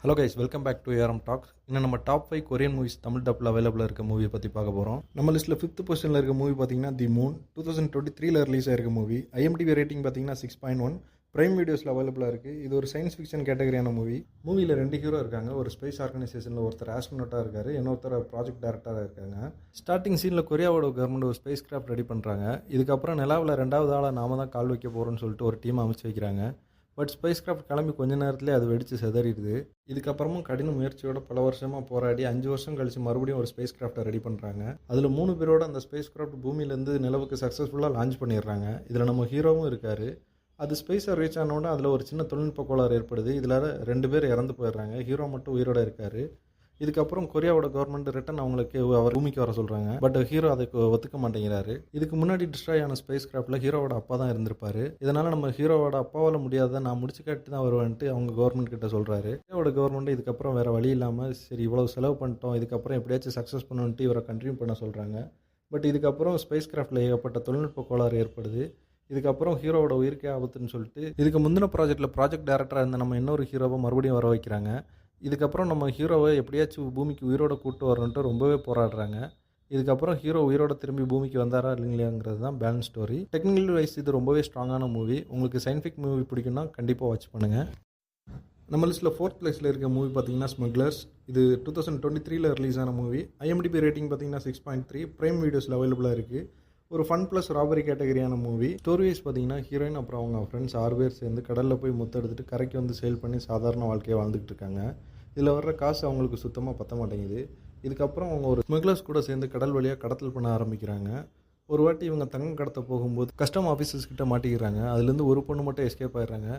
Hello guys, welcome back to ARM talk. இன்னும் நம்ம டாப் 5 கொரியன் மூவிஸ் தமிழ் டப்பில் அவைலபிளாக இருக்க மூவியை பற்றி பார்க்க போகிறோம். நம்ம லிஸ்ட்டில் 5th பொசிஷனில் இருக்க மூவி பார்த்தீங்கன்னா தி மூன் 2023 ரிலீஸ் ஆயிருக்க மூவி. IMDb ரேட்டிங் பார்த்தீங்கன்னா 6.1. பிரைம் வீடியோஸில் அவைலபிளாக இருக்குது. இது ஒரு சயின்ஸ் ஃபிக்ஷன் கேட்டகரியான மூவி. மூவியில் 2 ஹீரோ இருக்காங்க. ஒரு ஸ்பேஸ் ஆர்கனைசேஷனில் ஒருத்தர் ஆஸ்ட்ரோனட்டாக இருக்காரு, இன்னொருத்தர் ப்ராஜெக்ட் டைரக்டராக இருக்காங்க. ஸ்டார்டிங் சீனில் கொரியாவோட கவர்மெண்ட் ஒரு ஸ்பேஸ் கிராஃப்ட் ரெடி பண்ணுறாங்க. இதுக்கப்புறம் நிலாவில் 2வது ஆளாக நாம தான் கால் வைக்க போகிறோம்னு சொல்லிட்டு ஒரு டீம் அமைச்சு வைக்கிறாங்க. பட் ஸ்பேஸ் கிராஃப்ட் கிளம்பி கொஞ்ச நேரத்துலேயே அது வெடித்து செதறிடுது. இதுக்கப்புறமும் கடின முயற்சியோட பல வருஷமாக போராடி 5 வருஷம் கழித்து மறுபடியும் ஒரு ஸ்பேஸ் கிராஃப்டை ரெடி பண்ணுறாங்க. அதில் 3 பேரோட அந்த ஸ்பேஸ் கிராஃப்ட் பூமியிலேருந்து நிலவுக்கு சக்ஸஸ்ஃபுல்லாக லான்ச் பண்ணிடுறாங்க. இதில் நம்ம ஹீரோவும் இருக்கார். அது ஸ்பேஸை ரீச் ஆனோட அதில் ஒரு சின்ன தொழில்நுட்ப கோளாறு ஏற்படுது. இதில் 2 பேர் இறந்து போயிடுறாங்க. ஹீரோ மட்டும் உயிரோட இருக்கார். இதுக்கப்புறம் கொரியாவோட கவர்மெண்ட் ரிட்டன் அவங்களுக்கு அவர் பூமிக்கு வர சொல்கிறாங்க. பட் ஹீரோ அதுக்கு ஒத்துக்க மாட்டேங்கிறாரு. இதுக்கு முன்னாடி டிஸ்ட்ராய் ஆன ஸ்பேஸ் கிராஃப்டில் ஹீரோவோட அப்பா தான் இருந்திருப்பாரு. இதனால் நம்ம ஹீரோவோட அப்பாவால் முடியாத நான் முடிச்சு காட்டி தான் வருவேன்ட்டு அவங்க கவர்மெண்ட் கிட்ட சொல்கிறாரு. ஹீரோவோட கவர்மெண்ட் இதுக்கப்புறம் வேறு வழி இல்லாமல் சரி இவ்வளோ செலவு பண்ணிட்டோம், இதுக்கப்புறம் எப்படியாச்சும் சக்ஸஸ் பண்ணுன்ட்டு இவரை கண்டினியூ பண்ண சொல்கிறாங்க. பட் இதுக்கப்புறம் ஸ்பேஸ் கிராஃப்டில் ஏகப்பட்ட தொழில்நுட்ப கோளாறு ஏற்படுது. இதுக்கப்புறம் ஹீரோவோட உயிருக்கே ஆபத்துன்னு சொல்லிட்டு இதுக்கு முந்தின ப்ராஜெக்ட் டைரக்டராக இருந்த நம்ம இன்னொரு ஹீரோவை மறுபடியும் வர வைக்கிறாங்க. இதுக்கப்புறம் நம்ம ஹீரோவை எப்படியாச்சும் பூமிக்கு உயிரோட கூட்டு வரணுன்ட்டு ரொம்பவே போராடுறாங்க. இதுக்கப்புறம் ஹீரோ உயிரோட திரும்பி பூமிக்கு வந்தாரா இல்லைங்களாங்கிறது தான் பேலன்ஸ் ஸ்டோரி. டெக்னிக்கல் வைஸ் இது ரொம்பவே ஸ்ட்ராங்கான மூவி. உங்களுக்கு சயின்டிஃபிக் மூவி பிடிக்குன்னா கண்டிப்பாக வாட்ச் பண்ணுங்கள். நம்ம லிஸ்ட்டில் 4th பிளேஸில் இருக்க மூவி பார்த்தீங்கன்னா ஸ்மக்லர்ஸ். இது 2023 ரிலீஸ் ஆன மூவி. IMDb ரேட்டிங் பார்த்தீங்கன்னா 6.3. பிரைம் வீடியோஸில் அவைலபிளாக இருக்குது. ஒரு ஃபன் ப்ளஸ் ராபரி கேட்டகரியான மூவி. ஸ்டோரி வைஸ் பார்த்தீங்கன்னா ஹீரோயின் அப்புறம் அவங்க ஃப்ரெண்ட்ஸ் 6 பேர் சேர்ந்து கடலில் போய் முத்தெடுத்துட்டு கரைக்கு வந்து சேல் பண்ணி சாதாரண வாழ்க்கையை வாழ்ந்துக்கிட்டு இருக்காங்க. இதில் வர்ற காசு அவங்களுக்கு சுத்தமாக பற்ற மாட்டேங்குது. இதுக்கப்புறம் அவங்க ஒரு ஸ்மக்லர்ஸ் கூட சேர்ந்து கடல் வழியாக கடத்தல் பண்ண ஆரம்பிக்கிறாங்க. ஒரு வாட்டி இவங்க தங்கம் கடத்த போகும்போது கஸ்டம் ஆஃபீஸர்ஸ் கிட்ட மாட்டிக்கிறாங்க. அதுலேருந்து ஒரு பொண்ணு மட்டும் எஸ்கேப் ஆயிடுறாங்க.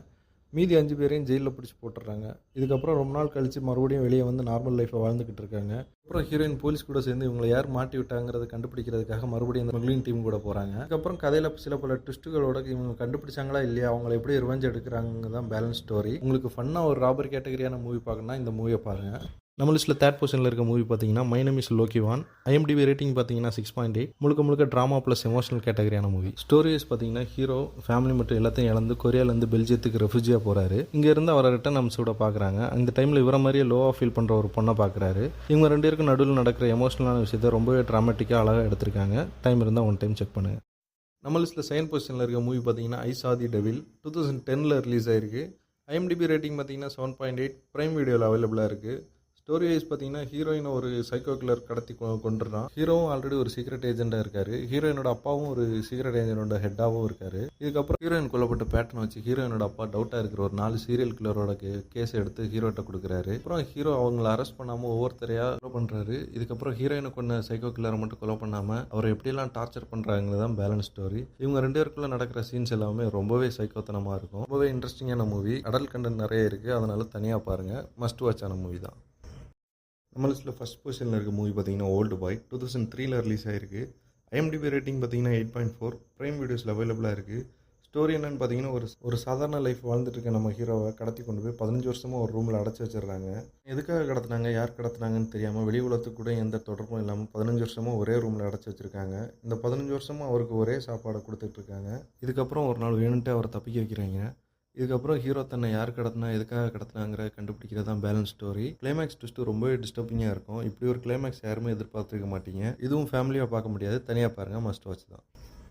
மீதி 5 பேரையும் ஜெயிலில் பிடிச்சி போட்டுடுறாங்க. இதுக்கப்புறம் ரொம்ப நாள் கழித்து மறுபடியும் வெளியே வந்து நார்மல் லைஃப்பை வாழ்ந்துக்கிட்டு இருக்காங்க. அப்புறம் ஹீரோயின் போலீஸ் கூட சேர்ந்து இவங்களை யார் மாட்டி விட்டாங்கிறத கண்டுபிடிக்கிறதுக்காக மறுபடியும் இந்த ஸ்மக்லிங் டீம் கூட போகிறாங்க. அதுக்கப்புறம் கதையில் சில பல ட்விஸ்ட்டுகளோட இவங்க கண்டுபிடிச்சாங்களா இல்லையா, அவங்களை எப்படி ரிவெஞ்ச் எடுக்கிறாங்க தான் பேலன்ஸ் ஸ்டோரி. உங்களுக்கு ஃபன்னாக ஒரு ராபரி கேட்டகரியான மூவி பார்க்கணுன்னா இந்த மூவியை பாருங்கள். நம்ம லிஸ்ட்டில் 3rd பொசிஷனில் இருக்க மூவி பார்த்தீங்கன்னா my name is Loh Kiwan. IMDb rating பார்த்தீங்கன்னா 6.8. முழுக்க ட்ராமா ப்ளஸ் எமோஷனல் கேட்டகரியான மூவி. ஸ்டோரி வைஸ் பார்த்தீங்கன்னா ஹீரோ ஃபேமிலி மட்டும் எல்லாத்தையும் இழந்து கொரியாலேருந்து பெல்ஜியத்துக்கு ரெஃப்யூஜியாக போகிறாரு. இங்கேருந்து அவரை ரிட்டன் அம்சோட பார்க்குறாங்க. அந்த டைமில் இவரை மாதிரியே லோவாக ஃபீல் பண்ணுற ஒரு பொண்ணை பார்க்குறாரு. இவங்க 2 பேருக்கும் நடுவில் நடக்கிற எமோஷனலான விஷயத்தை ரொம்பவே ட்ராமேட்டிக்காக அழகாக எடுத்திருக்காங்க. டைம் இருந்தால் ஒன் டைம் செக் பண்ணுங்கள். நம்ம லிஸ்ட்டில் 2nd பொசிஷனில் இருக்க மூவி பார்த்தீங்கன்னா ஐ சா தி டெவில். 2010 ரிலீஸ் ஆயிருக்கு. IMDb ரேட்டிங் பார்த்தீங்கன்னா 7.8. பிரைம் வீடியோவில் அவைலபிளாக இருக்குது. ஸ்டோரி வைஸ் பார்த்தீங்கன்னா ஹீரோயினை ஒரு சைக்கோ கில்லர் கடத்தி கொண்டுறான். ஹீரோவும் ஆல்ரெடி ஒரு சீக்ரெட் ஏஜெண்டாக இருக்காரு. ஹீரோயினோட அப்பாவும் ஒரு சீக்ரெட் ஏஜெண்டோட ஹெட்டாகவும் இருக்காரு. இதுக்கப்புறம் ஹீரோயின் கொல்லப்பட்ட பேட்டர்ன் வச்சு ஹீரோயினோட அப்பா டவுட்டாக இருக்கிற ஒரு 4 சீரியல் கில்லரோட கேஸ் எடுத்து ஹீரோட்ட கொடுக்குறாரு. அப்புறம் ஹீரோ அவங்கள அரெஸ்ட் பண்ணாமல் ஒவ்வொருத்தரையாக கொலை பண்ணுறாரு. இதுக்கப்புறம் ஹீரோயினை கொண்ட சைக்கோ கில்லரை மட்டும் கொலை பண்ணாமல் அவரை எப்படியெல்லாம் டார்ச்சர் பண்ணுறாங்கிறது தான் பேலன்ஸ் ஸ்டோரி. இவங்க 2 பேருக்குள்ள நடக்கிற சீன்ஸ் எல்லாமே ரொம்பவே சைக்கோத்தனமாக இருக்கும். ரொம்பவே இன்ட்ரெஸ்டிங்கான மூவி. அடல்ட் கண்டென்ட் நிறைய இருக்குது, அதனால தனியாக பாருங்கள். மஸ்ட் வாட்சான மூவி தான். நம்ம லிஸ்ட்டில் 1st பொசிஷனில் இருக்க மூவி பார்த்தீங்கன்னா ஓல்டு பாய். 2003 ரிலீஸ் ஆயிருக்கு. IMDb ரேட்டிங் பார்த்தீங்கன்னா 8.4. பிரைம் வீடியோஸில் அவைலபிளாக இருக்குது. ஸ்டோரி என்னன்னு பார்த்தீங்கன்னா ஒரு சாதாரண லைஃப் வாழ்ந்துட்டு இருக்க நம்ம ஹீரோவை கடத்தி கொண்டு போய் 15 வருஷமாக ஒரு ரூமில் அடைச்சி வச்சிடுறாங்க. எதுக்காக கடத்தினாங்க, யார் கடத்தினாங்கன்னு தெரியாமல் வெளி உலகத்துக்கு கூட எந்த தொடர்பும் இல்லாமல் 15 வருஷமாக ஒரே ரூமில் அடைச்சி வச்சுருக்காங்க. இந்த 15 வருஷமாக அவருக்கு ஒரே சாப்பாடை கொடுத்துட்ருக்காங்க. இதுக்கப்புறம் ஒரு நாள் வேணுன்ட்டு அவரை தப்பிக்க வைக்கிறாங்க. இதுக்கப்புறம் ஹீரோ தன்னை யார் கடத்தினா எதுக்காக கடத்தினாங்கிற கண்டுபிடிக்கிறது தான் பேலன்ஸ் ஸ்டோரி. கிளைமேக்ஸ் ட்விஸ்ட்டு ரொம்பவே டிஸ்டர்பிங்காக இருக்கும். இப்படி ஒரு கிளைமேக்ஸ் யாருமே எதிர்பார்த்துருக்க மாட்டீங்க. இதுவும் ஃபேமிலியாக பார்க்க முடியாது, தனியாக பாருங்கள். மஸ்ட் வாட்ச் தான்.